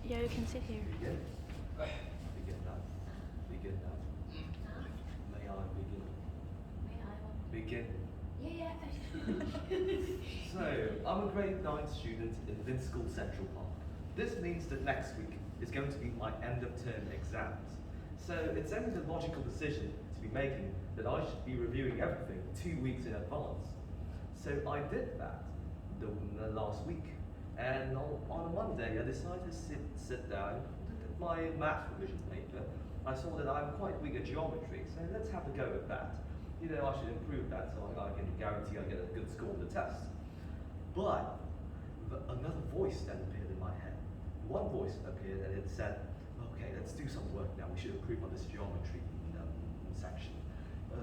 Yeah, you can sit here. Begin? Begin now. Begin now. May I begin? May I? Begin. Yeah. So, I'm a grade 9 student in Vin School Central Park. This means that next week is going to be my end of term exams. So it's only the logical decision to be making that I should be reviewing everything 2 weeks in advance. So I did that the last week. And on a Monday, I decided to sit down, look at my maths revision paper. I saw that I'm quite weak at geometry, so let's have a go at that. You know, I should improve that so I can guarantee I get a good score on the test. But another voice then appeared in my head. One voice appeared and it said, okay, let's do some work now. We should improve on this geometry section.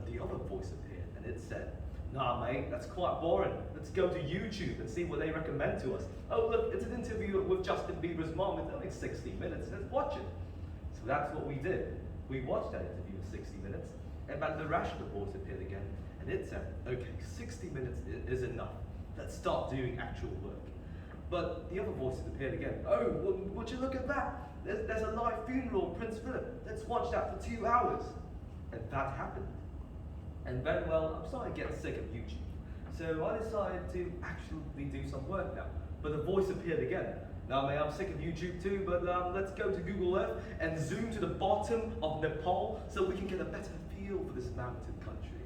The other voice appeared and it said, nah, mate, that's quite boring. Let's go to YouTube and see what they recommend to us. Oh, look, it's an interview with Justin Bieber's mom. It's only 60 minutes. Let's watch it. So that's what we did. We watched that interview in 60 minutes, and then the rational voice appeared again, and it said, okay, 60 minutes is enough. Let's start doing actual work. But the other voices appeared again. Oh, would you look at that? There's a live funeral of Prince Philip. Let's watch that for 2 hours. And that happened. And then, well, I'm starting to get sick of YouTube. So I decided to actually do some work now. But the voice appeared again. Now, I'm sick of YouTube too, but let's go to Google Earth and zoom to the bottom of Nepal so we can get a better feel for this mountain country.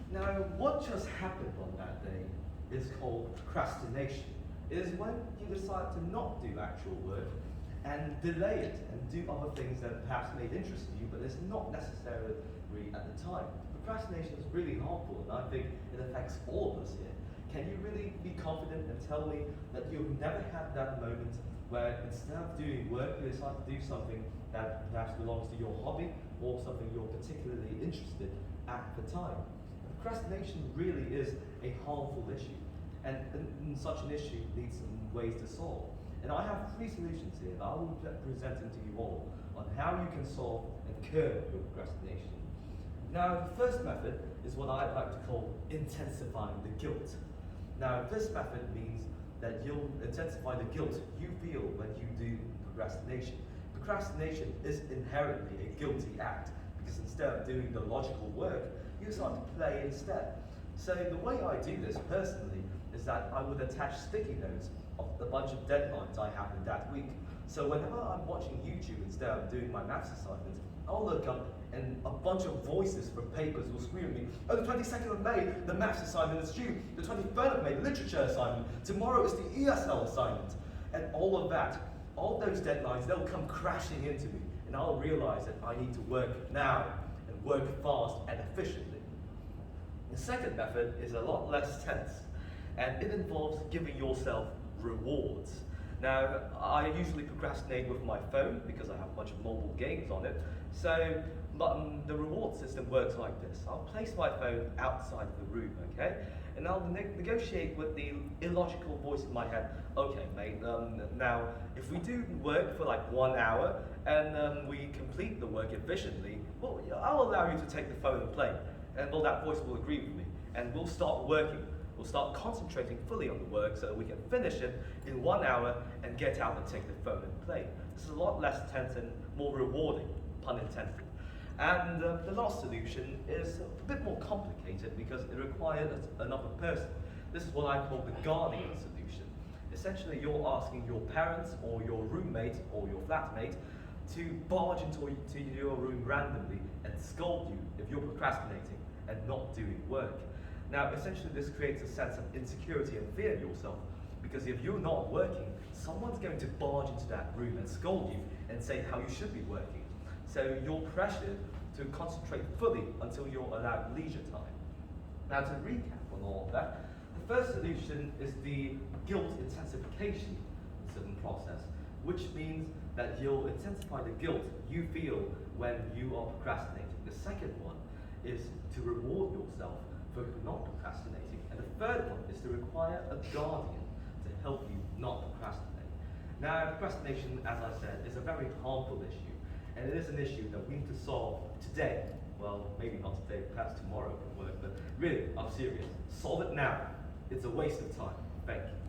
Now, what just happened on that day is called procrastination. It is when you decide to not do actual work and delay it and do other things that perhaps may interest you, but it's not necessarily at the time. Procrastination is really harmful, and I think it affects all of us here. Can you really be confident and tell me that you've never had that moment where instead of doing work, you decide to do something that perhaps belongs to your hobby or something you're particularly interested at the time? Procrastination really is a harmful issue, and such an issue needs some ways to solve. And I have 3 solutions here that I will be presenting to you all on how you can solve and curb your procrastination. Now, the first method is what I like to call intensifying the guilt. Now, this method means that you'll intensify the guilt you feel when you do procrastination. Procrastination is inherently a guilty act because instead of doing the logical work, you start to play instead. So the way I do this personally is that I would attach sticky notes of the bunch of deadlines I have in that week. So whenever I'm watching YouTube instead of doing my maths assignments, I'll look up and a bunch of voices from papers will scream at me, oh, the 22nd of May, the maths assignment is due. The 23rd of May, literature assignment. Tomorrow is the ESL assignment. And all of that, all those deadlines, they'll come crashing into me. And I'll realize that I need to work now and work fast and efficiently. The second method is a lot less tense, and it involves giving yourself rewards. Now, I usually procrastinate with my phone because I have a bunch of mobile games on it. So, the reward system works like this. I'll place my phone outside of the room, okay? And I'll negotiate with the illogical voice in my head. Okay, mate, now, if we do work for like 1 hour and we complete the work efficiently, well, I'll allow you to take the phone and play. And well, that voice will agree with me. And we'll start working. We'll start concentrating fully on the work so that we can finish it in 1 hour and get out and take the phone and play. This is a lot less tense and more rewarding, pun intended. And the last solution is a bit more complicated because it requires another person. This is what I call the guardian solution. Essentially, you're asking your parents or your roommate or your flatmate to barge into your room randomly and scold you if you're procrastinating and not doing work. Now, essentially, this creates a sense of insecurity and fear in yourself, because if you're not working, someone's going to barge into that room and scold you and say how you should be working. So you're pressured to concentrate fully until you're allowed leisure time. Now, to recap on all of that, the first solution is the guilt intensification process, which means that you'll intensify the guilt you feel when you are procrastinating. The second one is to reward yourself for not procrastinating. And the third one is to require a guardian to help you not procrastinate. Now, procrastination, as I said, is a very harmful issue. And it is an issue that we need to solve today. Well, maybe not today, perhaps tomorrow can work, but really, I'm serious. Solve it now. It's a waste of time. Thank you.